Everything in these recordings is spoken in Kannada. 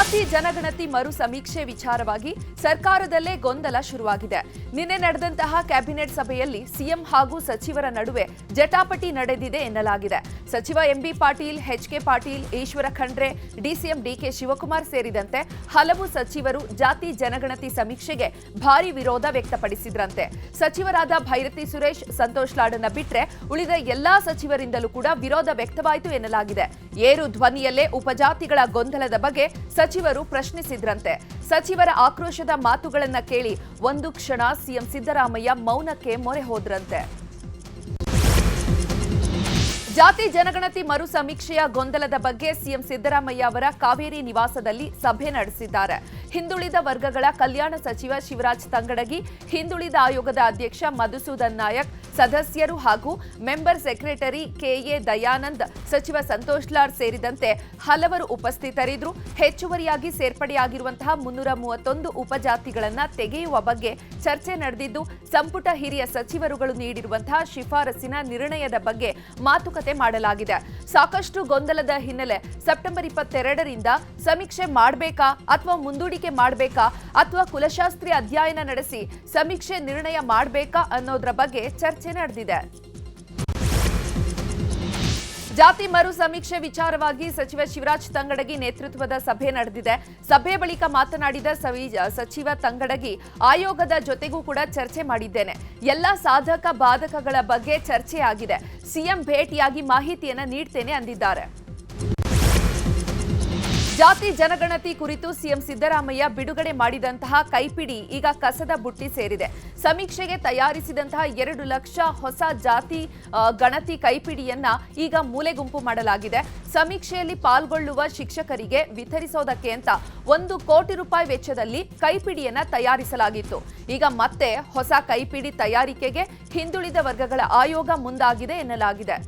ಜಾತಿ ಜನಗಣತಿ ಮರು ಸಮೀಕ್ಷೆ ವಿಚಾರವಾಗಿ ಸರ್ಕಾರದಲ್ಲೇ ಗೊಂದಲ ಶುರುವಾಗಿದೆ. ನಿನ್ನೆ ನಡೆದಂತಹ ಕ್ಯಾಬಿನೆಟ್ ಸಭೆಯಲ್ಲಿ ಸಿಎಂ ಹಾಗೂ ಸಚಿವರ ನಡುವೆ ಜಟಾಪಟಿ ನಡೆದಿದೆ ಎನ್ನಲಾಗಿದೆ. ಸಚಿವ MB Patil, HK Patil, Eshwar Khandre, DCM DK Shivakumar ಸೇರಿದಂತೆ ಹಲವು ಸಚಿವರು ಜಾತಿ ಜನಗಣತಿ ಸಮೀಕ್ಷೆಗೆ ಭಾರಿ ವಿರೋಧ ವ್ಯಕ್ತಪಡಿಸಿದ್ರಂತೆ. ಸಚಿವರಾದ ಭೈರತಿ ಸುರೇಶ್, ಸಂತೋಷ್ ಲಾಡನ್ನ ಬಿಟ್ರೆ ಉಳಿದ ಎಲ್ಲಾ ಸಚಿವರಿಂದಲೂ ಕೂಡ ವಿರೋಧ ವ್ಯಕ್ತವಾಯಿತು ಎನ್ನಲಾಗಿದೆ. ಏರು ಧ್ವನಿಯಲ್ಲೇ ಉಪಜಾತಿಗಳ ಗೊಂದಲದ ಬಗ್ಗೆ ಸಚಿವರು ಪ್ರಶ್ನಿಸಿದ್ರಂತೆ. ಸಚಿವರ ಆಕ್ರೋಶದ ಮಾತುಗಳನ್ನ ಕೇಳಿ ಒಂದು ಕ್ಷಣ ಸಿಎಂ ಸಿದ್ದರಾಮಯ್ಯ ಮೌನಕ್ಕೆ ಮೊರೆ ಹೋದ್ರಂತೆ. ಜಾತಿ ಜನಗಣತಿ ಮರು ಸಮೀಕ್ಷೆಯ ಗೊಂದಲದ ಬಗ್ಗೆ ಸಿಎಂ ಸಿದ್ದರಾಮಯ್ಯ ಅವರ ಕಾವೇರಿ ನಿವಾಸದಲ್ಲಿ ಸಭೆ ನಡೆಸಿದ್ದಾರೆ. ಹಿಂದುಳಿದ ವರ್ಗಗಳ ಕಲ್ಯಾಣ ಸಚಿವ ಶಿವರಾಜ್ ತಂಗಡಗಿ, ಹಿಂದುಳಿದ ಆಯೋಗದ ಅಧ್ಯಕ್ಷ ಮಧುಸೂದನ್ ನಾಯಕ್, ಸದಸ್ಯರು ಹಾಗೂ ಮೆಂಬರ್ ಸೆಕ್ರೆಟರಿ ಕೆಎ ದಯಾನಂದ್, ಸಚಿವ ಸಂತೋಷ್ ಲಾಡ್ ಸೇರಿದಂತೆ ಹಲವರು ಉಪಸ್ಥಿತರಿದ್ದರು. ಹೆಚ್ಚುವರಿಯಾಗಿ ಸೇರ್ಪಡೆಯಾಗಿರುವಂತಹ 331 ಉಪಜಾತಿಗಳನ್ನು ತೆಗೆಯುವ ಬಗ್ಗೆ ಚರ್ಚೆ ನಡೆದಿದ್ದು, ಸಂಪುಟ ಹಿರಿಯ ಸಚಿವರುಗಳು ನೀಡಿರುವಂತಹ ಶಿಫಾರಸಿನ ನಿರ್ಣಯದ ಬಗ್ಗೆ ಮಾತುಕತೆ ಮಾಡಲಾಗಿದೆ. ಸಾಕಷ್ಟು ಗೊಂದಲದ ಹಿನ್ನೆಲೆ ಸೆಪ್ಟೆಂಬರ್ 22ರಿಂದ ಸಮೀಕ್ಷೆ ಮಾಡಬೇಕಾ ಅಥವಾ ಮುಂದೂಡಿಕೆ ಮಾಡಬೇಕಾ ಅಥವಾ ಕುಲಶಾಸ್ತ್ರಿ ಅಧ್ಯಯನ ನಡೆಸಿ ಸಮೀಕ್ಷೆ ನಿರ್ಣಯ ಮಾಡಬೇಕಾ ಅನ್ನೋದರ ಬಗ್ಗೆ ಚರ್ಚೆ ನಡೆದಿದೆ. ಜಾತಿ ಮರು ಸಮೀಕ್ಷೆ ವಿಚಾರವಾಗಿ ಸಚಿವ ಶಿವರಾಜ್ ತಂಗಡಗಿ ನೇತೃತ್ವದ ಸಭೆ ನಡೆದಿದೆ. ಸಭೆ ಬಳಿಕ ಮಾತನಾಡಿದ ಸಚಿವ ತಂಗಡಗಿ, ಆಯೋಗದ ಜೊತೆಗೂ ಕೂಡ ಚರ್ಚೆ ಮಾಡಿದ್ದೇನೆ. ಎಲ್ಲ ಸಾಧಕ ಬಾಧಕಗಳ ಬಗ್ಗೆ ಚರ್ಚೆ ಆಗಿದೆ. ಸಿಎಂ ಭೇಟಿಯಾಗಿ ಮಾಹಿತಿಯನ್ನ ನೀಡ್ತೇನೆ ಅಂದಿದ್ದಾರೆ. ಜಾತಿ ಜನಗಣತಿ ಕುರಿತು ಸಿಎಂ ಸಿದ್ದರಾಮಯ್ಯ ಬಿಡುಗಡೆ ಮಾಡಿದಂತಹ ಕೈಪಿಡಿ ಈಗ ಕಸದ ಬುಟ್ಟಿ ಸೇರಿದೆ. ಸಮೀಕ್ಷೆಗೆ ತಯಾರಿಸಿದಂತಹ 2 ಲಕ್ಷ ಹೊಸ ಜಾತಿ ಗಣತಿ ಕೈಪಿಡಿಯನ್ನ ಈಗ ಮೂಲೆಗುಂಪು ಮಾಡಲಾಗಿದೆ. ಸಮೀಕ್ಷೆಯಲ್ಲಿ ಪಾಲ್ಗೊಳ್ಳುವ ಶಿಕ್ಷಕರಿಗೆ ವಿತರಿಸೋದಕ್ಕೆ ಅಂತ 1 ಕೋಟಿ ರೂಪಾಯಿ ವೆಚ್ಚದಲ್ಲಿ ಕೈಪಿಡಿಯನ್ನ ತಯಾರಿಸಲಾಗಿತ್ತು. ಈಗ ಮತ್ತೆ ಹೊಸ ಕೈಪಿಡಿ ತಯಾರಿಕೆಗೆ ಹಿಂದುಳಿದ ವರ್ಗಗಳ ಆಯೋಗ ಮುಂದಾಗಿದೆ ಎನ್ನಲಾಗಿದೆ.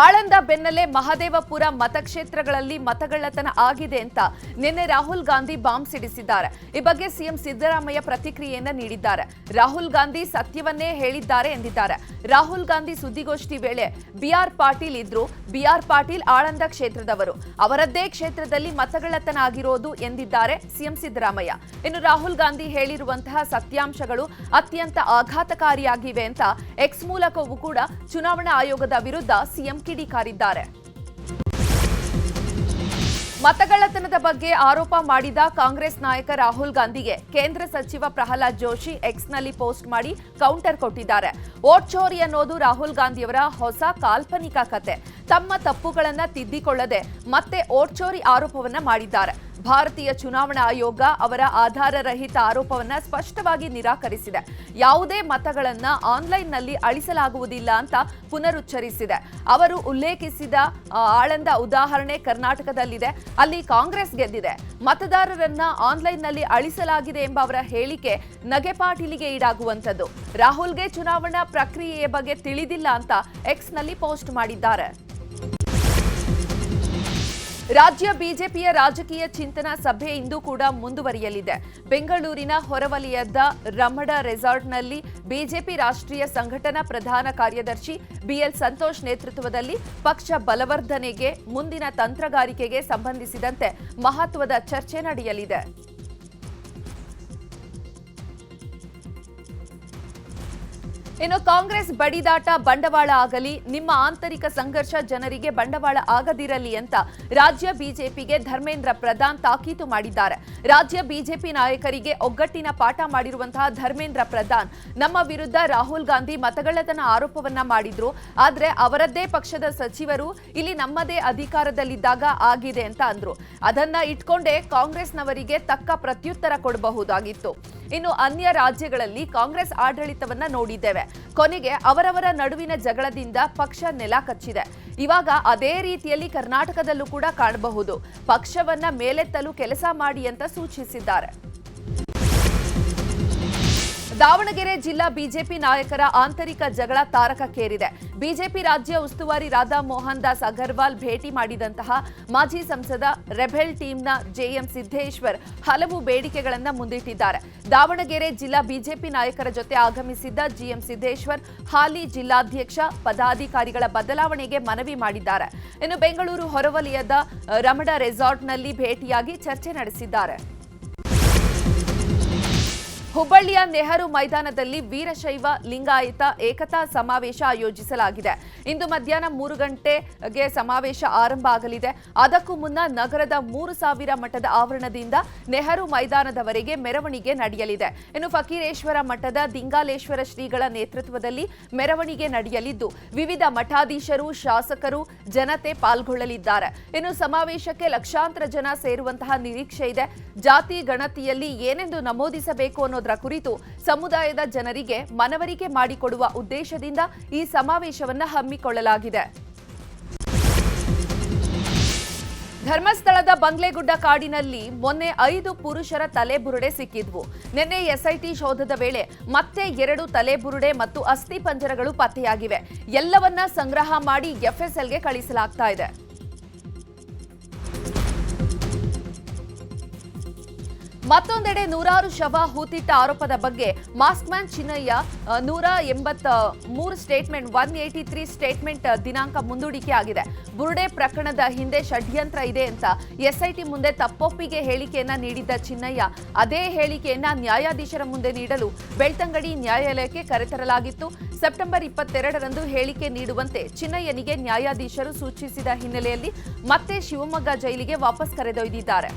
ಆಳಂದ ಬೆನ್ನಲ್ಲೇ ಮಹದೇವಪುರ ಮತಕ್ಷೇತ್ರಗಳಲ್ಲಿ ಮತಗಳ್ಳತನ ಆಗಿದೆ ಅಂತ ನಿನ್ನೆ ರಾಹುಲ್ ಗಾಂಧಿ ಬಾಂಬ್ ಸಿಡಿಸಿದ್ದಾರೆ. ಈ ಬಗ್ಗೆ ಸಿಎಂ ಸಿದ್ದರಾಮಯ್ಯ ಪ್ರತಿಕ್ರಿಯೆಯನ್ನ ನೀಡಿದ್ದಾರೆ. ರಾಹುಲ್ ಗಾಂಧಿ ಸತ್ಯವನ್ನೇ ಹೇಳಿದ್ದಾರೆ ಎಂದಿದ್ದಾರೆ. ರಾಹುಲ್ ಗಾಂಧಿ ಸುದ್ದಿಗೋಷ್ಠಿ ವೇಳೆ ಬಿಆರ್ ಪಾಟೀಲ್ ಇದ್ರು. ಬಿಆರ್ ಪಾಟೀಲ್ ಆಳಂದ ಕ್ಷೇತ್ರದವರು, ಅವರದ್ದೇ ಕ್ಷೇತ್ರದಲ್ಲಿ ಮತಗಳ್ಳತನ ಆಗಿರೋದು ಎಂದಿದ್ದಾರೆ ಸಿಎಂ ಸಿದ್ದರಾಮಯ್ಯ. ಇನ್ನು ರಾಹುಲ್ ಗಾಂಧಿ ಹೇಳಿರುವಂತಹ ಸತ್ಯಾಂಶಗಳು ಅತ್ಯಂತ ಆಘಾತಕಾರಿಯಾಗಿವೆ ಅಂತ ಎಕ್ಸ್ ಮೂಲಕವೂ ಕೂಡ ಚುನಾವಣಾ ಆಯೋಗದ ವಿರುದ್ಧ ಸಿಎಂ ಕಿಡಿಕಾರಿದ್ದಾರೆ. ಮತಗಳ್ಳತನದ ಬಗ್ಗೆ ಆರೋಪ ಮಾಡಿದ ಕಾಂಗ್ರೆಸ್ ನಾಯಕ ರಾಹುಲ್ ಗಾಂಧಿಗೆ ಕೇಂದ್ರ ಸಚಿವ ಪ್ರಹ್ಲಾದ್ ಜೋಶಿ ಎಕ್ಸ್ನಲ್ಲಿ ಪೋಸ್ಟ್ ಮಾಡಿ ಕೌಂಟರ್ ಕೊಟ್ಟಿದ್ದಾರೆ. ವೋಟ್ ಚೋರಿ ಅನ್ನೋದು ರಾಹುಲ್ ಗಾಂಧಿಯವರ ಹೊಸ ಕಾಲ್ಪನಿಕ ಕತೆ. ತಮ್ಮ ತಪ್ಪುಗಳನ್ನ ತಿದ್ದಿಕೊಳ್ಳದೆ ಮತ್ತೆ ವೋಟ್ ಚೋರಿ ಆರೋಪವನ್ನ ಮಾಡಿದ್ದಾರೆ. ಭಾರತೀಯ ಚುನಾವಣಾ ಆಯೋಗ ಅವರ ಆಧಾರರಹಿತ ಆರೋಪವನ್ನ ಸ್ಪಷ್ಟವಾಗಿ ನಿರಾಕರಿಸಿದೆ. ಯಾವುದೇ ಮತಗಳನ್ನ ಆನ್ಲೈನ್ನಲ್ಲಿ ಅಳಿಸಲಾಗುವುದಿಲ್ಲ ಅಂತ ಪುನರುಚ್ಚರಿಸಿದೆ. ಅವರು ಉಲ್ಲೇಖಿಸಿದ ಆಳಂದ ಉದಾಹರಣೆ ಕರ್ನಾಟಕದಲ್ಲಿದೆ. ಅಲ್ಲಿ ಕಾಂಗ್ರೆಸ್ ಗೆದ್ದಿದೆ. ಮತದಾರರನ್ನ ಆನ್ಲೈನ್ನಲ್ಲಿ ಅಳಿಸಲಾಗಿದೆ ಎಂಬ ಅವರ ಹೇಳಿಕೆ ನಗೆಪಾಟೀಲಿಗೆ ಈಡಾಗುವಂಥದ್ದು. ರಾಹುಲ್ಗೆ ಚುನಾವಣಾ ಪ್ರಕ್ರಿಯೆಯ ಬಗ್ಗೆ ತಿಳಿದಿಲ್ಲ ಅಂತ ಎಕ್ಸ್ನಲ್ಲಿ ಪೋಸ್ಟ್ ಮಾಡಿದ್ದಾರೆ. ರಾಜ್ಯ ಬಿಜೆಪಿಯ ರಾಜಕೀಯ ಚಿಂತನಾ ಸಭೆ ಇಂದು ಕೂಡ ಮುಂದುವರಿಯಲಿದೆ. ಬೆಂಗಳೂರಿನ ಹೊರವಲಯದ ರಮಣ ರೆಸಾರ್ಟ್ನಲ್ಲಿ ಬಿಜೆಪಿ ರಾಷ್ಟ್ರೀಯ ಸಂಘಟನಾ ಪ್ರಧಾನ ಕಾರ್ಯದರ್ಶಿ ಬಿಎಲ್ ಸಂತೋಷ್ ನೇತೃತ್ವದಲ್ಲಿ ಪಕ್ಷ ಬಲವರ್ಧನೆಗೆ, ಮುಂದಿನ ತಂತ್ರಗಾರಿಕೆಗೆ ಸಂಬಂಧಿಸಿದಂತೆ ಮಹತ್ವದ ಚರ್ಚೆ ನಡೆಯಲಿದೆ. ಇನ್ನು ಕಾಂಗ್ರೆಸ್ ಬಡಿದಾಟ ಬಂಡವಾಳ ಆಗಲಿ, ನಿಮ್ಮ ಆಂತರಿಕ ಸಂಘರ್ಷ ಜನರಿಗೆ ಬಂಡವಾಳ ಆಗದಿರಲಿ ಅಂತ ರಾಜ್ಯ ಬಿಜೆಪಿಗೆ ಧರ್ಮೇಂದ್ರ ಪ್ರಧಾನ್ ತಾಕೀತು ಮಾಡಿದ್ದಾರೆ. ರಾಜ್ಯ ಬಿಜೆಪಿ ನಾಯಕರಿಗೆ ಒಗ್ಗಟ್ಟಿನ ಪಾಠ ಮಾಡಿರುವಂತಹ ಧರ್ಮೇಂದ್ರ ಪ್ರಧಾನ್, ನಮ್ಮ ವಿರುದ್ಧ ರಾಹುಲ್ ಗಾಂಧಿ ಮತಗಳ್ಳತನ ಆರೋಪವನ್ನ ಮಾಡಿದ್ರು, ಆದ್ರೆ ಅವರದ್ದೇ ಪಕ್ಷದ ಸಚಿವರು ಇಲ್ಲಿ ನಮ್ಮದೇ ಅಧಿಕಾರದಲ್ಲಿದ್ದಾಗ ಆಗಿದೆ ಅಂತ ಅಂದ್ರು. ಅದನ್ನ ಇಟ್ಕೊಂಡೇ ಕಾಂಗ್ರೆಸ್ನವರಿಗೆ ತಕ್ಕ ಪ್ರತ್ಯುತ್ತರ ಕೊಡಬಹುದಾಗಿತ್ತು. ಇನ್ನು ಅನ್ಯ ರಾಜ್ಯಗಳಲ್ಲಿ ಕಾಂಗ್ರೆಸ್ ಆಡಳಿತವನ್ನ ನೋಡಿದ್ದೇವೆ. ಕೊನೆಗೆ ಅವರವರ ನಡುವಿನ ಜಗಳದಿಂದ ಪಕ್ಷ ನೆಲ ಕಚ್ಚಿದೆ. ಇವಾಗ ಅದೇ ರೀತಿಯಲ್ಲಿ ಕರ್ನಾಟಕದಲ್ಲೂ ಕೂಡ ಕಾಣಬಹುದು. ಪಕ್ಷವನ್ನ ಮೇಲೆತ್ತಲು ಕೆಲಸ ಮಾಡಿ ಅಂತ ಸೂಚಿಸಿದ್ದಾರೆ. ದಾವಣಗೆರೆ ಜಿಲ್ಲಾ ಬಿಜೆಪಿ ನಾಯಕರ ಆಂತರಿಕ ಜಗಳ ತಾರಕಕ್ಕೇರಿದೆ. ಬಿಜೆಪಿ ರಾಜ್ಯ ಉಸ್ತುವಾರಿ ರಾಧಾ ಮೋಹನ್ ದಾಸ್ ಅಗರ್ವಾಲ್ ಭೇಟಿ ಮಾಡಿದಂತಹ ಮಾಜಿ ಸಂಸದ ರೆಬೆಲ್ ಟೀಮ್ನ ಜೆಎಂ ಸಿದ್ದೇಶ್ವರ್ ಹಲವು ಬೇಡಿಕೆಗಳನ್ನು ಮುಂದಿಟ್ಟಿದ್ದಾರೆ. ದಾವಣಗೆರೆ ಜಿಲ್ಲಾ ಬಿಜೆಪಿ ನಾಯಕರ ಜೊತೆ ಆಗಮಿಸಿದ್ದ ಜಿಎಂ ಸಿದ್ದೇಶ್ವರ್ ಹಾಲಿ ಜಿಲ್ಲಾಧ್ಯಕ್ಷ ಪದಾಧಿಕಾರಿಗಳ ಬದಲಾವಣೆಗೆ ಮನವಿ ಮಾಡಿದ್ದಾರೆ. ಇನ್ನು ಬೆಂಗಳೂರು ಹೊರವಲಯದ ರಮಣ ರೆಸಾರ್ಟ್ನಲ್ಲಿ ಭೇಟಿಯಾಗಿ ಚರ್ಚೆ ನಡೆಸಿದ್ದಾರೆ. ಹುಬ್ಬಳ್ಳಿಯ ನೆಹರು ಮೈದಾನದಲ್ಲಿ ವೀರಶೈವ ಲಿಂಗಾಯತ ಏಕತಾ ಸಮಾವೇಶ ಆಯೋಜಿಸಲಾಗಿದೆ. ಇಂದು ಮಧ್ಯಾಹ್ನ 3 ಗಂಟೆಗೆ ಸಮಾವೇಶ ಆರಂಭ ಆಗಲಿದೆ. ಅದಕ್ಕೂ ಮುನ್ನ ನಗರದ 3000 ಮಠದ ಆವರಣದಿಂದ ನೆಹರು ಮೈದಾನದವರೆಗೆ ಮೆರವಣಿಗೆ ನಡೆಯಲಿದೆ. ಇನ್ನು ಫಕೀರೇಶ್ವರ ಮಠದ ದಿಂಗಾಲೇಶ್ವರ ಶ್ರೀಗಳ ನೇತೃತ್ವದಲ್ಲಿ ಮೆರವಣಿಗೆ ನಡೆಯಲಿದ್ದು ವಿವಿಧ ಮಠಾಧೀಶರು, ಶಾಸಕರು, ಜನತೆ ಪಾಲ್ಗೊಳ್ಳಲಿದ್ದಾರೆ. ಇನ್ನು ಸಮಾವೇಶಕ್ಕೆ ಲಕ್ಷಾಂತರ ಜನ ಸೇರುವಂತಹ ನಿರೀಕ್ಷೆ ಇದೆ. ಜಾತಿ ಗಣತಿಯಲ್ಲಿ ಏನೆಂದು ನಮೂದಿಸಬೇಕು ಅನ್ನೋದರ ಕುರಿತು ಸಮುದಾಯದ ಜನರಿಗೆ ಮನವರಿಕೆ ಮಾಡಿಕೊಡುವ ಉದ್ದೇಶದಿಂದ ಈ ಸಮಾವೇಶವನ್ನು ಹಮ್ಮಿಕೊಳ್ಳಲಾಗಿದೆ. ಧರ್ಮಸ್ಥಳದ ಬಂಗ್ಲೆಗುಡ್ಡ ಕಾಡಿನಲ್ಲಿ ಮೊನ್ನೆ 5 ಪುರುಷರ ತಲೆಬುರುಡೆ ಸಿಕ್ಕಿದ್ವು. ನಿನ್ನೆ ಎಸ್ಐಟಿ ಶೋಧದ ವೇಳೆ ಮತ್ತೆ 2 ತಲೆಬುರುಡೆ ಮತ್ತು ಅಸ್ಥಿ ಪಂಜರಗಳು ಪತ್ತೆಯಾಗಿವೆ. ಎಲ್ಲವನ್ನ ಸಂಗ್ರಹ ಮಾಡಿ ಎಫ್ಎಸ್ಎಲ್ಗೆ ಕಳಿಸಲಾಗ್ತಾ ಇದೆ. ಮತ್ತೊಂದೆಡೆ ನೂರಾರು ಶವ ಹೂತಿಟ್ಟ ಆರೋಪದ ಬಗ್ಗೆ mask man Chinnaiah 183 statement 183 statement ದಿನಾಂಕ ಮುಂದೂಡಿಕೆ ಆಗಿದೆ. ಬುರುಡೆ ಪ್ರಕರಣದ ಹಿಂದೆ ಷಡ್ಯಂತ್ರ ಇದೆ ಅಂತ ಎಸ್ಐಟಿ ಮುಂದೆ ತಪ್ಪೊಪ್ಪಿಗೆ ಹೇಳಿಕೆಯನ್ನ ನೀಡಿದ್ದ ಚಿನ್ನಯ್ಯ ಅದೇ ಹೇಳಿಕೆಯನ್ನ ನ್ಯಾಯಾಧೀಶರ ಮುಂದೆ ನೀಡಲು ಬೆಳ್ತಂಗಡಿ ನ್ಯಾಯಾಲಯಕ್ಕೆ ಕರೆತರಲಾಗಿತ್ತು. ಸೆಪ್ಟೆಂಬರ್ 22ರಂದು ಹೇಳಿಕೆ ನೀಡುವಂತೆ ಚಿನ್ನಯ್ಯನಿಗೆ ನ್ಯಾಯಾಧೀಶರು ಸೂಚಿಸಿದ ಹಿನ್ನೆಲೆಯಲ್ಲಿ ಮತ್ತೆ ಶಿವಮೊಗ್ಗ ಜೈಲಿಗೆ ವಾಪಸ್ ಕರೆದೊಯ್ದಿದ್ದಾರೆ.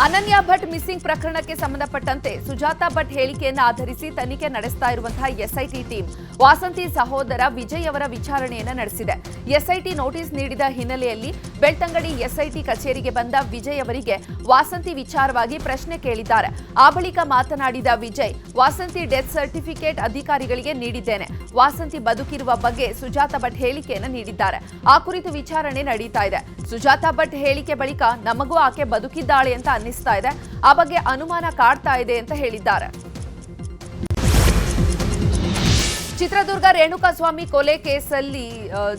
ಅನನ್ಯ ಭಟ್ ಮಿಸ್ಸಿಂಗ್ ಪ್ರಕರಣಕ್ಕೆ ಸಂಬಂಧಪಟ್ಟಂತೆ ಸುಜಾತಾ ಭಟ್ ಹೇಳಿಕೆಯನ್ನು ಆಧರಿಸಿ ತನಿಖೆ ನಡೆಸ್ತಾ ಇರುವಂತಹ ಎಸ್ಐಟಿ ಟೀಮ್ ವಾಸಂತಿ ಸಹೋದರ ವಿಜಯ್ ಅವರ ವಿಚಾರಣೆಯನ್ನು ನಡೆಸಿದೆ. ಎಸ್ಐಟಿ ನೋಟಿಸ್ ನೀಡಿದ ಹಿನ್ನೆಲೆಯಲ್ಲಿ ಬೆಳ್ತಂಗಡಿ ಎಸ್ಐಟಿ ಕಚೇರಿಗೆ ಬಂದ ವಿಜಯ್ ಅವರಿಗೆ ವಾಸಂತಿ ವಿಚಾರವಾಗಿ ಪ್ರಶ್ನೆ ಕೇಳಿದ್ದಾರೆ. ಆ ಬಳಿಕ ಮಾತನಾಡಿದ ವಿಜಯ್, ವಾಸಂತಿ ಡೆತ್ ಸರ್ಟಿಫಿಕೇಟ್ ಅಧಿಕಾರಿಗಳಿಗೆ ನೀಡಿದ್ದೇನೆ. ವಾಸಂತಿ ಬದುಕಿರುವ ಬಗ್ಗೆ ಸುಜಾತಾ ಭಟ್ ಹೇಳಿಕೆಯನ್ನು ನೀಡಿದ್ದಾರೆ. ಆ ಕುರಿತು ವಿಚಾರಣೆ ನಡೀತಾ ಇದೆ. ಸುಜಾತಾ ಭಟ್ ಹೇಳಿಕೆ ಬಳಿಕ ನಮಗೂ ಆಕೆ ಬದುಕಿದ್ದಾಳೆ ಅಂತ ಅನ್ನಿಸ್ತಾ ಇದೆ. ಆ ಬಗ್ಗೆ ಅನುಮಾನ ಕಾಡ್ತಾ ಇದೆ ಅಂತ ಹೇಳಿದ್ದಾರೆ. ಚಿತ್ರದುರ್ಗ ರೇಣುಕಾಸ್ವಾಮಿ ಕೊಲೆ ಕೇಸಲ್ಲಿ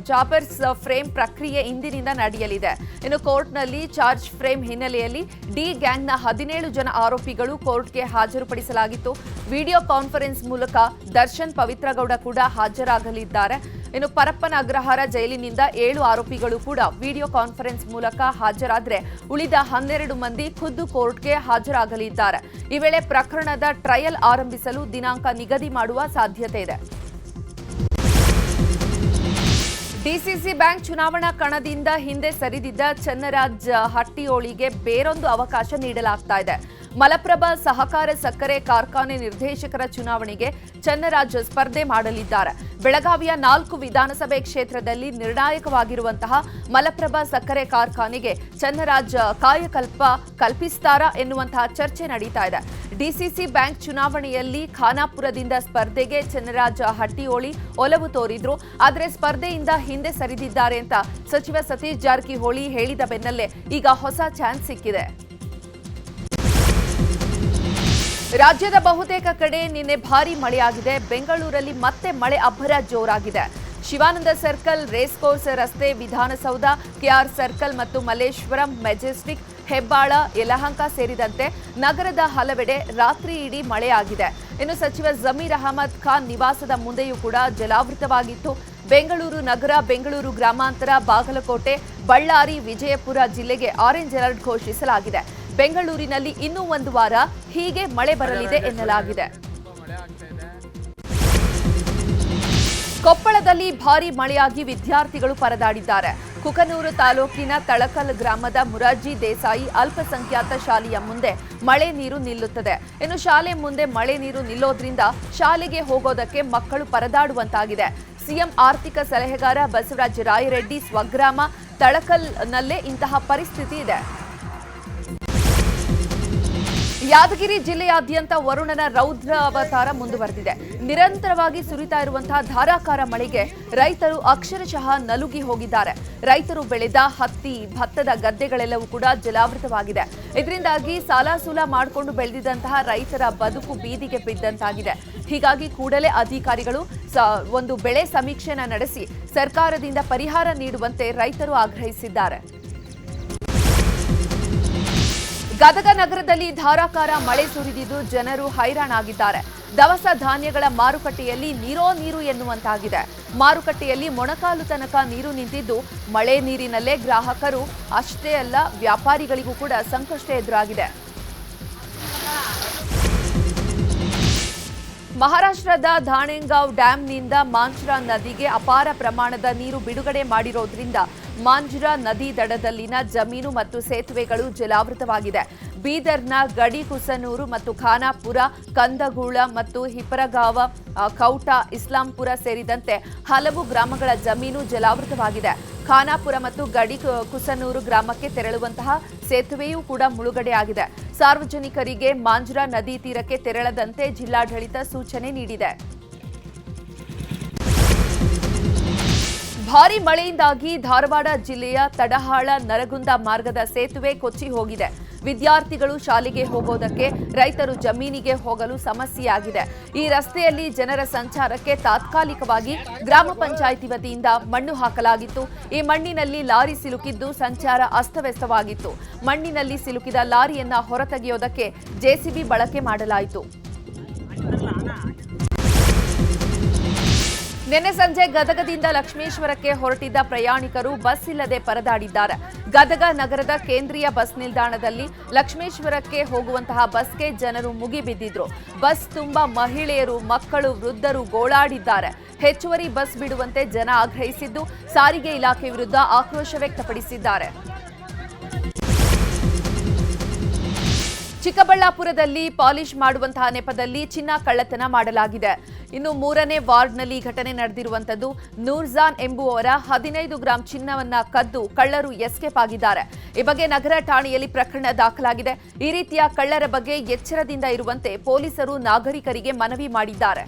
ಜಾಬರ್ಸ್ ಫ್ರೇಮ್ ಪ್ರಕ್ರಿಯೆ ಇಂದಿನಿಂದ ನಡೆಯಲಿದೆ. ಇನ್ನು ಕೋರ್ಟ್ನಲ್ಲಿ ಚಾರ್ಜ್ ಫ್ರೇಮ್ ಹಿನ್ನೆಲೆಯಲ್ಲಿ ಡಿ ಗ್ಯಾಂಗ್ನ 17 ಜನ ಆರೋಪಿಗಳು ಕೋರ್ಟ್ಗೆ ಹಾಜರುಪಡಿಸಲಾಗಿತ್ತು. ವಿಡಿಯೋ ಕಾನ್ಫರೆನ್ಸ್ ಮೂಲಕ ದರ್ಶನ್ ಪವಿತ್ರಗೌಡ ಕೂಡ ಹಾಜರಾಗಲಿದ್ದಾರೆ. ಇನ್ನು ಪರಪ್ಪನ ಅಗ್ರಹಾರ ಜೈಲಿನಿಂದ 7 ಆರೋಪಿಗಳು ಕೂಡ ವಿಡಿಯೋ ಕಾನ್ಫರೆನ್ಸ್ ಮೂಲಕ ಹಾಜರಾದರೆ ಉಳಿದ 12 ಮಂದಿ ಖುದ್ದು ಕೋರ್ಟ್ಗೆ ಹಾಜರಾಗಲಿದ್ದಾರೆ. ಈ ವೇಳೆ ಪ್ರಕರಣದ ಟ್ರಯಲ್ ಆರಂಭಿಸಲು ದಿನಾಂಕ ನಿಗದಿ ಮಾಡುವ ಸಾಧ್ಯತೆ ಇದೆ. ಡಿಸಿಸಿ ಬ್ಯಾಂಕ್ ಚುನಾವಣಾ ಕಣದಿಂದ ಹಿಂದೆ ಸರಿದಿದ್ದ ಚನ್ನರಾಜ್ ಹಟ್ಟಿಹೊಳಿಗೆ ಬೇರೊಂದು ಅವಕಾಶ ನೀಡಲಾಗ್ತಾ ಇದೆ. ಮಲಪ್ರಭಾ ಸಹಕಾರ ಸಕ್ಕರೆ ಕಾರ್ಖಾನೆ ನಿರ್ದೇಶಕರ ಚುನಾವಣೆಗೆ ಚನ್ನರಾಜ್ ಸ್ಪರ್ಧೆ ಮಾಡಲಿದ್ದಾರೆ. ಬೆಳಗಾವಿಯ 4 ವಿಧಾನಸಭೆ ಕ್ಷೇತ್ರದಲ್ಲಿ ನಿರ್ಣಾಯಕವಾಗಿರುವಂತಹ ಮಲಪ್ರಭಾ ಸಕ್ಕರೆ ಕಾರ್ಖಾನೆಗೆ ಚನ್ನರಾಜ್ ಕಾಯಕಲ್ಪ ಕಲ್ಪಿಸ್ತಾರಾ ಎನ್ನುವಂತಹ ಚರ್ಚೆ ನಡೀತಾ ಇದೆ. ಡಿಸಿಸಿ ಬ್ಯಾಂಕ್ ಚುನಾವಣೆಯಲ್ಲಿ ಖಾನಾಪುರದಿಂದ ಸ್ಪರ್ಧೆಗೆ ಚನ್ನರಾಜ್ ಹಟ್ಟಿಹೊಳಿ ಒಲವು ತೋರಿದ್ರು. ಆದರೆ ಸ್ಪರ್ಧೆಯಿಂದ ಹಿಂದೆ ಸರಿದಿದ್ದಾರೆ ಅಂತ ಸಚಿವ ಸತೀಶ್ ಜಾರಕಿಹೊಳಿ ಹೇಳಿದ ಬೆನ್ನಲ್ಲೇ ಈಗ ಹೊಸ ಚಾನ್ಸ್ ಸಿಕ್ಕಿದೆ. ರಾಜ್ಯದ ಬಹುತೇಕ ಕಡೆ ನಿನ್ನೆ ಭಾರೀ ಮಳೆಯಾಗಿದೆ. ಬೆಂಗಳೂರಲ್ಲಿ ಮತ್ತೆ ಮಳೆ ಅಬ್ಬರ ಜೋರಾಗಿದೆ. ಶಿವಾನಂದ ಸರ್ಕಲ್, ರೇಸ್ ಕೋರ್ಸ್ ರಸ್ತೆ, ವಿಧಾನಸೌಧ, ಕೆಆರ್ ಸರ್ಕಲ್ ಮತ್ತು ಮಲ್ಲೇಶ್ವರಂ, ಮೆಜೆಸ್ಟಿಕ್, ಹೆಬ್ಬಾಳ, ಯಲಹಂಕ ಸೇರಿದಂತೆ ನಗರದ ಹಲವೆಡೆ ರಾತ್ರಿ ಇಡೀ ಮಳೆಯಾಗಿದೆ. ಇನ್ನು ಸಚಿವ ಜಮೀರ್ ಅಹಮದ್ ಖಾನ್ ನಿವಾಸದ ಮುಂದೆಯೂ ಕೂಡ ಜಲಾವೃತವಾಗಿತ್ತು. ಬೆಂಗಳೂರು ನಗರ, ಬೆಂಗಳೂರು ಗ್ರಾಮಾಂತರ, ಬಾಗಲಕೋಟೆ, ಬಳ್ಳಾರಿ, ವಿಜಯಪುರ ಜಿಲ್ಲೆಗೆ ಆರೆಂಜ್ ಅಲರ್ಟ್ ಘೋಷಿಸಲಾಗಿದೆ. ಬೆಂಗಳೂರಿನಲ್ಲಿ ಇನ್ನೂ 1 ವಾರ ಹೀಗೆ ಮಳೆ ಬರಲಿದೆ ಎನ್ನಲಾಗಿದೆ. ಕೊಪ್ಪಳದಲ್ಲಿ ಭಾರೀ ಮಳೆಯಾಗಿ ವಿದ್ಯಾರ್ಥಿಗಳು ಪರದಾಡಿದ್ದಾರೆ. ಕುಕನೂರು ತಾಲೂಕಿನ ತಳಕಲ್ ಗ್ರಾಮದ ಮುರಾರ್ಜಿ ದೇಸಾಯಿ ಅಲ್ಪಸಂಖ್ಯಾತ ಶಾಲೆಯ ಮುಂದೆ ಮಳೆ ನೀರು ನಿಲ್ಲುತ್ತದೆ. ಇನ್ನು ಶಾಲೆ ಮುಂದೆ ಮಳೆ ನೀರು ನಿಲ್ಲೋದ್ರಿಂದ ಶಾಲೆಗೆ ಹೋಗೋದಕ್ಕೆ ಮಕ್ಕಳು ಪರದಾಡುವಂತಾಗಿದೆ. ಸಿಎಂ ಆರ್ಥಿಕ ಸಲಹೆಗಾರ ಬಸವರಾಜ ರಾಯರೆಡ್ಡಿ ಸ್ವಗ್ರಾಮ ತಳಕಲ್ನಲ್ಲೇ ಇಂತಹ ಪರಿಸ್ಥಿತಿ ಇದೆ. ಯಾದಗಿರಿ ಜಿಲ್ಲೆಯಾದ್ಯಂತ ವರುಣನ ರೌದ್ರ ಅವತಾರ ಮುಂದುವರೆದಿದೆ. ನಿರಂತರವಾಗಿ ಸುರಿತಾ ಇರುವಂತಹ ಧಾರಾಕಾರ ಮಳೆಗೆ ರೈತರು ಅಕ್ಷರಶಃ ನಲುಗಿ ಹೋಗಿದ್ದಾರೆ. ರೈತರು ಬೆಳೆದ ಹತ್ತಿ, ಭತ್ತದ ಗದ್ದೆಗಳೆಲ್ಲವೂ ಕೂಡ ಜಲಾವೃತವಾಗಿದೆ. ಇದರಿಂದಾಗಿ ಸಾಲ ಮಾಡಿಕೊಂಡು ಬೆಳೆದಿದ್ದಂತಹ ರೈತರ ಬದುಕು ಬೀದಿಗೆ ಬಿದ್ದಂತಾಗಿದೆ. ಹೀಗಾಗಿ ಕೂಡಲೇ ಅಧಿಕಾರಿಗಳು ಒಂದು ಬೆಳೆ ಸಮೀಕ್ಷೆನ ನಡೆಸಿ ಸರ್ಕಾರದಿಂದ ಪರಿಹಾರ ನೀಡುವಂತೆ ರೈತರು ಆಗ್ರಹಿಸಿದ್ದಾರೆ. ಗದಗ ನಗರದಲ್ಲಿ ಧಾರಾಕಾರ ಮಳೆ ಸುರಿದಿದ್ದು ಜನರು ಹೈರಾಣಾಗಿದ್ದಾರೆ. ದವಸ ಧಾನ್ಯಗಳ ಮಾರುಕಟ್ಟೆಯಲ್ಲಿ ನೀರು ಎನ್ನುವಂತಾಗಿದೆ. ಮಾರುಕಟ್ಟೆಯಲ್ಲಿ ಮೊಣಕಾಲು ತನಕ ನೀರು ನಿಂತಿದ್ದು ಮಳೆ ನೀರಿನಲ್ಲೇ ಗ್ರಾಹಕರು ಅಷ್ಟೇ ಅಲ್ಲ ವ್ಯಾಪಾರಿಗಳಿಗೂ ಕೂಡ ಸಂಕಷ್ಟ ಎದುರಾಗಿದೆ. ಮಹಾರಾಷ್ಟ್ರದ ಧಾಣೆಗಾಂವ್ ಡ್ಯಾಂನಿಂದ ಮಾಂಜ್ರಾ ನದಿಗೆ ಅಪಾರ ಪ್ರಮಾಣದ ನೀರು ಬಿಡುಗಡೆ ಮಾಡಿರೋದ್ರಿಂದ ಮಾಂಜ್ರಾ ನದಿ ದಡದಲ್ಲಿನ ಜಮೀನು ಮತ್ತು ಸೇತುವೆಗಳು ಜಲಾವೃತವಾಗಿದೆ. ಬೀದರ್ನ ಗಡಿಕುಸನೂರು ಮತ್ತು ಖಾನಾಪುರ, ಕಂದಗೂಳ ಮತ್ತು ಹಿಪರಗಾವ, ಕೌಟ, ಇಸ್ಲಾಂಪುರ ಸೇರಿದಂತೆ ಹಲವು ಗ್ರಾಮಗಳ ಜಮೀನು ಜಲಾವೃತವಾಗಿದೆ. ಖಾನಾಪುರ ಮತ್ತು ಗಡಿಕುಸನೂರು ಗ್ರಾಮಕ್ಕೆ ತೆರಳುವಂತಹ ಸೇತುವೆಯೂ ಕೂಡ ಮುಳುಗಡೆಯಾಗಿದೆ. ಸಾರ್ವಜನಿಕರಿಗೆ ಮಾಂಜ್ರಾ ನದಿ ತೀರಕ್ಕೆ ತೆರಳದಂತೆ ಜಿಲ್ಲಾಡಳಿತ ಸೂಚನೆ ನೀಡಿದೆ. ಭಾರೀ ಮಳೆಯಿಂದಾಗಿ ಧಾರವಾಡ ಜಿಲ್ಲೆಯ ತಡಹಾಳ ನರಗುಂದ ಮಾರ್ಗದ ಸೇತುವೆ ಕೊಚ್ಚಿ ಹೋಗಿದೆ. ವಿದ್ಯಾರ್ಥಿಗಳು ಶಾಲೆಗೆ ಹೋಗೋದಕ್ಕೆ, ರೈತರು ಜಮೀನಿಗೆ ಹೋಗಲು ಸಮಸ್ಯೆಯಾಗಿದೆ. ಈ ರಸ್ತೆಯಲ್ಲಿ ಜನರ ಸಂಚಾರಕ್ಕೆ ತಾತ್ಕಾಲಿಕವಾಗಿ ಗ್ರಾಮ ಪಂಚಾಯಿತಿ ವತಿಯಿಂದ ಮಣ್ಣು ಹಾಕಲಾಗಿತ್ತು. ಈ ಮಣ್ಣಿನಲ್ಲಿ ಲಾರಿ ಸಿಲುಕಿದ್ದು ಸಂಚಾರ ಅಸ್ತವ್ಯಸ್ತವಾಗಿತ್ತು. ಮಣ್ಣಿನಲ್ಲಿ ಸಿಲುಕಿದ ಲಾರಿಯನ್ನ ಹೊರತೆಗೆಯೋದಕ್ಕೆ ಜೆಸಿಬಿ ಬಳಕೆ ಮಾಡಲಾಯಿತು. ನಿನ್ನೆ ಸಂಜೆ ಗದಗದಿಂದ ಲಕ್ಷ್ಮೇಶ್ವರಕ್ಕೆ ಹೊರಟಿದ್ದ ಪ್ರಯಾಣಿಕರು ಬಸ್ ಇಲ್ಲದೆ ಪರದಾಡಿದ್ದಾರೆ. ಗದಗ ನಗರದ ಕೇಂದ್ರೀಯ ಬಸ್ ನಿಲ್ದಾಣದಲ್ಲಿ ಲಕ್ಷ್ಮೇಶ್ವರಕ್ಕೆ ಹೋಗುವಂತಹ ಬಸ್ಗೆ ಜನರು ಮುಗಿಬಿದ್ದಿದ್ರು. ಬಸ್ ತುಂಬಾ ಮಹಿಳೆಯರು, ಮಕ್ಕಳು, ವೃದ್ಧರು ಗೋಳಾಡಿದ್ದಾರೆ. ಹೆಚ್ಚುವರಿ ಬಸ್ ಬಿಡುವಂತೆ ಜನ ಆಗ್ರಹಿಸಿದ್ದು ಸಾರಿಗೆ ಇಲಾಖೆ ವಿರುದ್ಧ ಆಕ್ರೋಶ ವ್ಯಕ್ತಪಡಿಸಿದ್ದಾರೆ. ಚಿಕ್ಕಬಳ್ಳಾಪುರದಲ್ಲಿ ಪಾಲಿಶ್ ಮಾಡುವಂತಹ ನೆಪದಲ್ಲಿ ಚಿನ್ನ ಕಳ್ಳತನ ಮಾಡಲಾಗಿದೆ. ಇನ್ನು 3ನೇ ವಾರ್ಡ್ನಲ್ಲಿ ಘಟನೆ ನಡೆದಿರುವಂತದ್ದು. ನೂರ್ಜಾನ್ ಎಂಬುವವರ 15 ಗ್ರಾಂ ಚಿನ್ನವನ್ನ ಕದ್ದು ಕಳ್ಳರು ಎಸ್ಕೇಪ್ ಆಗಿದ್ದಾರೆ. ಈ ಬಗ್ಗೆ ನಗರ ಠಾಣೆಯಲ್ಲಿ ಪ್ರಕರಣ ದಾಖಲಾಗಿದೆ. ಈ ರೀತಿಯ ಕಳ್ಳರ ಬಗ್ಗೆ ಎಚ್ಚರದಿಂದ ಇರುವಂತೆ ಪೊಲೀಸರು ನಾಗರಿಕರಿಗೆ ಮನವಿ ಮಾಡಿದ್ದಾರೆ.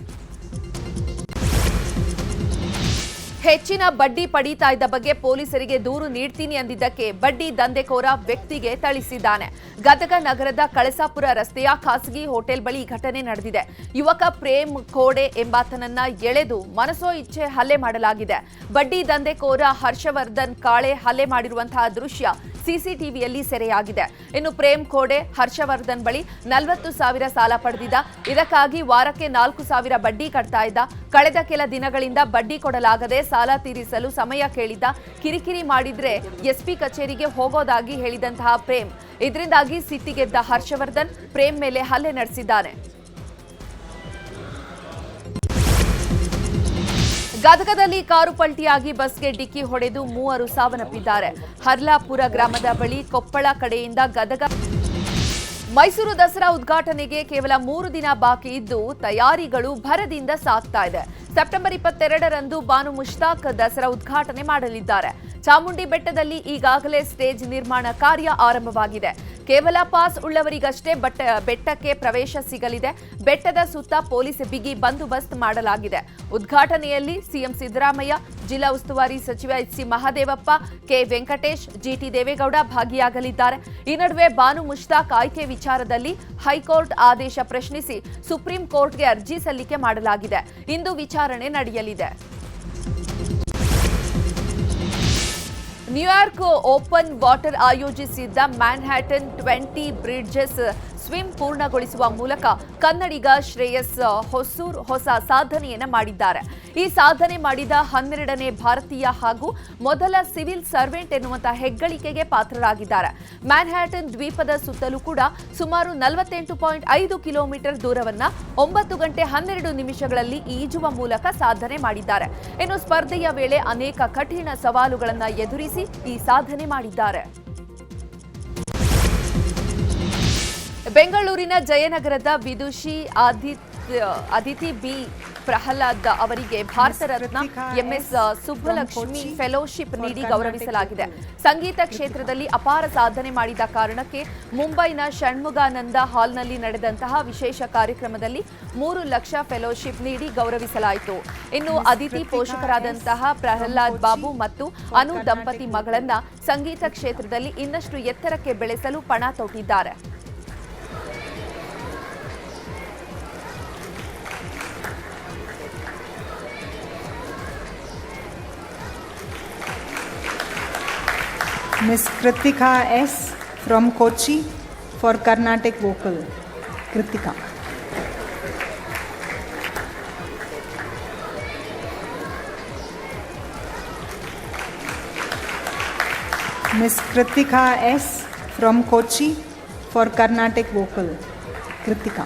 ಹೆಚ್ಚಿನ ಬಡ್ಡಿ ಪಡೀತಾ ಇದ್ದ ಬಗ್ಗೆ ಪೊಲೀಸರಿಗೆ ದೂರು ನೀಡ್ತೀನಿ ಅಂದಿದ್ದಕ್ಕೆ ಬಡ್ಡಿ ದಂಧೆಕೋರ ವ್ಯಕ್ತಿಗೆ ಥಳಿಸಿದ್ದಾನೆ. ಗದಗ ನಗರದ ಕಳಸಾಪುರ ರಸ್ತೆಯ ಖಾಸಗಿ ಹೋಟೆಲ್ ಬಳಿ ಘಟನೆ ನಡೆದಿದೆ. ಯುವಕ ಪ್ರೇಮ್ ಖೋಡೆ ಎಂಬಾತನನ್ನ ಎಳೆದು ಮನಸೋ ಇಚ್ಛೆ ಹಲ್ಲೆ ಮಾಡಲಾಗಿದೆ. ಬಡ್ಡಿ ದಂಧೆಕೋರ ಹರ್ಷವರ್ಧನ್ ಕಾಳೆ ಹಲ್ಲೆ ಮಾಡಿರುವಂತಹ ದೃಶ್ಯ ಸಿಸಿಟಿವಿಯಲ್ಲಿ ಸೆರೆಯಾಗಿದೆ. ಇನ್ನು ಪ್ರೇಮ್ ಖೋಡೆ ಹರ್ಷವರ್ಧನ್ ಬಳಿ 40,000 ಸಾಲ ಪಡೆದಿದ್ದ. ಇದಕ್ಕಾಗಿ ವಾರಕ್ಕೆ 4,000 ಬಡ್ಡಿ ಕಟ್ತಾ ಇದ್ದ. ಕಳೆದ ಕೆಲ ದಿನಗಳಿಂದ ಬಡ್ಡಿ ಕೊಡಲಾಗದೆ ಸಾಲ ತೀರಿಸಲು ಸಮಯ ಕೇಳಿದ್ದ. ಕಿರಿಕಿರಿ ಮಾಡಿದ್ರೆ ಎಸ್ಪಿ ಕಚೇರಿಗೆ ಹೋಗೋದಾಗಿ ಹೇಳಿದಂತಹ ಪ್ರೇಮ್, ಇದರಿಂದಾಗಿ ಸಿಟ್ಟಿಗೆದ್ದ ಹರ್ಷವರ್ಧನ್ ಪ್ರೇಮ್ ಮೇಲೆ ಹಲ್ಲೆ ನಡೆಸಿದ್ದಾನೆ. ಗದಗದಲ್ಲಿ ಕಾರು ಪಲ್ಟಿಯಾಗಿ ಬಸ್ಗೆ ಡಿಕ್ಕಿ ಹೊಡೆದು 3 ಸಾವನ್ನಪ್ಪಿದ್ದಾರೆ. ಹರ್ಲಾಪುರ ಗ್ರಾಮದ ಬಳಿ ಕೊಪ್ಪಳ ಕಡೆಯಿಂದ ಗದಗ ಮೈಸೂರು ದಸರಾ ಉದ್ಘಾಟನೆಗೆ ಕೇವಲ 3 ದಿನ ಬಾಕಿ ಇದ್ದು ತಯಾರಿಗಳು ಭರದಿಂದ ಸಾಗ್ತಾ ಇದೆ. ಸೆಪ್ಟೆಂಬರ್ 22ರಂದು ಬಾನು ಮುಷ್ತಾಕ್ ದಸರಾ ಉದ್ಘಾಟನೆ ಮಾಡಲಿದ್ದಾರೆ. ಚಾಮುಂಡಿ ಬೆಟ್ಟದಲ್ಲಿ ಈಗಾಗಲೇ ಸ್ಟೇಜ್ ನಿರ್ಮಾಣ ಕಾರ್ಯ ಆರಂಭವಾಗಿದೆ. ಕೇವಲ ಪಾಸ್ ಉಳ್ಳವರಿಗಷ್ಟೇ ಬೆಟ್ಟಕ್ಕೆ ಪ್ರವೇಶ ಸಿಗಲಿದೆ. ಬೆಟ್ಟದ ಸುತ್ತ ಪೊಲೀಸ್ ಬಿಗಿ ಬಂದೋಬಸ್ತ್ ಮಾಡಲಾಗಿದೆ. ಉದ್ಘಾಟನೆಯಲ್ಲಿ ಸಿಎಂ ಸಿದ್ದರಾಮಯ್ಯ, ಜಿಲ್ಲಾ ಉಸ್ತುವಾರಿ ಸಚಿವ ಎಚ್.ಸಿ. ಮಹದೇವಪ್ಪ, ಕೆ. ವೆಂಕಟೇಶ್, ಜಿಟಿ ದೇವೇಗೌಡ ಭಾಗಿಯಾಗಲಿದ್ದಾರೆ. ಈ ನಡುವೆ ಬಾನು ಮುಷ್ತಾಕ್ ಆಯ್ಕೆ ವಿಚಾರದಲ್ಲಿ ಹೈಕೋರ್ಟ್ ಆದೇಶ ಪ್ರಶ್ನಿಸಿ ಸುಪ್ರೀಂ ಕೋರ್ಟ್ಗೆ ಅರ್ಜಿ ಸಲ್ಲಿಕೆ ಮಾಡಲಾಗಿದೆ. ಇಂದು ವಿಚಾರಣೆ ನಡೆಯಲಿದೆ. ನ್ಯೂಯಾರ್ಕ್ ಓಪನ್ ವಾಟರ್ ಆಯೋಜಿಸಿದ್ದ ಮ್ಯಾನ್ಹ್ಯಾಟನ್ 20 ಬ್ರಿಡ್ಜಸ್ ಸ್ವಿಮ್ ಪೂರ್ಣಗೊಳಿಸುವ ಮೂಲಕ ಕನ್ನಡಿಗ ಶ್ರೇಯಸ್ ಹೊಸೂರ್ ಹೊಸ ಸಾಧನೆಯನ್ನ ಮಾಡಿದ್ದಾರೆ. ಈ ಸಾಧನೆ ಮಾಡಿದ 12ನೇ ಭಾರತೀಯ ಹಾಗೂ ಮೊದಲ ಸಿವಿಲ್ ಸರ್ವೆಂಟ್ ಎನ್ನುವಂತಹ ಹೆಗ್ಗಳಿಕೆಗೆ ಪಾತ್ರರಾಗಿದ್ದಾರೆ. ಮ್ಯಾನ್ಹ್ಯಾಟನ್ ದ್ವೀಪದ ಸುತ್ತಲೂ ಕೂಡ ಸುಮಾರು 48.5 ಕಿಲೋಮೀಟರ್ ದೂರವನ್ನ 9 ಗಂಟೆ 12 ನಿಮಿಷಗಳಲ್ಲಿ ಈಜುವ ಮೂಲಕ ಸಾಧನೆ ಮಾಡಿದ್ದಾರೆ. ಇನ್ನು ಸ್ಪರ್ಧೆಯ ವೇಳೆ ಅನೇಕ ಕಠಿಣ ಸವಾಲುಗಳನ್ನು ಎದುರಿಸಿ ಈ ಸಾಧನೆ ಮಾಡಿದ್ದಾರೆ. ಬೆಂಗಳೂರಿನ ಜಯನಗರದ ವಿದುಷಿ ಅದಿತಿ ಬಿ ಪ್ರಹ್ಲಾದ್ ಅವರಿಗೆ ಭಾರತ ರತ್ನ ಎಂಎಸ್ ಸುಬ್ಬಲಕ್ಷ್ಮಿ ಫೆಲೋಶಿಪ್ ನೀಡಿ ಗೌರವಿಸಲಾಗಿದೆ. ಸಂಗೀತ ಕ್ಷೇತ್ರದಲ್ಲಿ ಅಪಾರ ಸಾಧನೆ ಮಾಡಿದ ಕಾರಣಕ್ಕೆ ಮುಂಬೈನ ಷಣ್ಮುಗಾನಂದ ಹಾಲ್ನಲ್ಲಿ ನಡೆದಂತಹ ವಿಶೇಷ ಕಾರ್ಯಕ್ರಮದಲ್ಲಿ 3 ಲಕ್ಷ ಫೆಲೋಶಿಪ್ ನೀಡಿ ಗೌರವಿಸಲಾಯಿತು. ಇನ್ನು ಅದಿತಿ ಪೋಷಕರಾದಂತಹ ಪ್ರಹ್ಲಾದ್ ಬಾಬು ಮತ್ತು ಅನು ದಂಪತಿ ಮಗಳನ್ನ ಸಂಗೀತ ಕ್ಷೇತ್ರದಲ್ಲಿ ಇನ್ನಷ್ಟು ಎತ್ತರಕ್ಕೆ ಬೆಳೆಸಲು ಪಣ ತೊಟ್ಟಿದ್ದಾರೆ. Miss Kritika S. from Kochi for Carnatic Vocal. Kritika. Miss Kritika S. from Kochi for Carnatic Vocal. Kritika.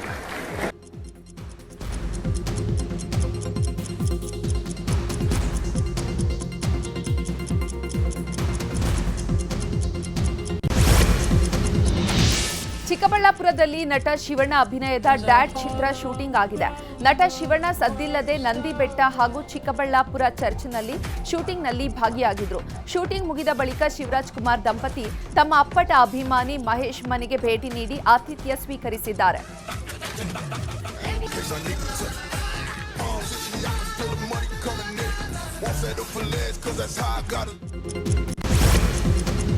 ಚಿಕ್ಕಬಳ್ಳಾಪುರದಲ್ಲಿ ನಟ ಶಿವಣ್ಣ ಅಭಿನಯದ ಡ್ಯಾಡ್ ಚಿತ್ರ ಶೂಟಿಂಗ್ ಆಗಿದೆ. ನಟ ಶಿವಣ್ಣ ಸದ್ದಿಲ್ಲದೆ ನಂದಿಬೆಟ್ಟ ಹಾಗೂ ಚಿಕ್ಕಬಳ್ಳಾಪುರ ಚರ್ಚ್ನಲ್ಲಿ ಶೂಟಿಂಗ್ನಲ್ಲಿ ಭಾಗಿಯಾಗಿದ್ರು. ಶೂಟಿಂಗ್ ಮುಗಿದ ಬಳಿಕ ಶಿವರಾಜ್ ಕುಮಾರ್ ದಂಪತಿ ತಮ್ಮ ಅಪ್ಪಟ ಅಭಿಮಾನಿ ಮಹೇಶ್ ಮನೆಗೆ ಭೇಟಿ ನೀಡಿ ಆತಿಥ್ಯ ಸ್ವೀಕರಿಸಿದ್ದಾರೆ. Won't settle for less, 'cause that's how I gotta.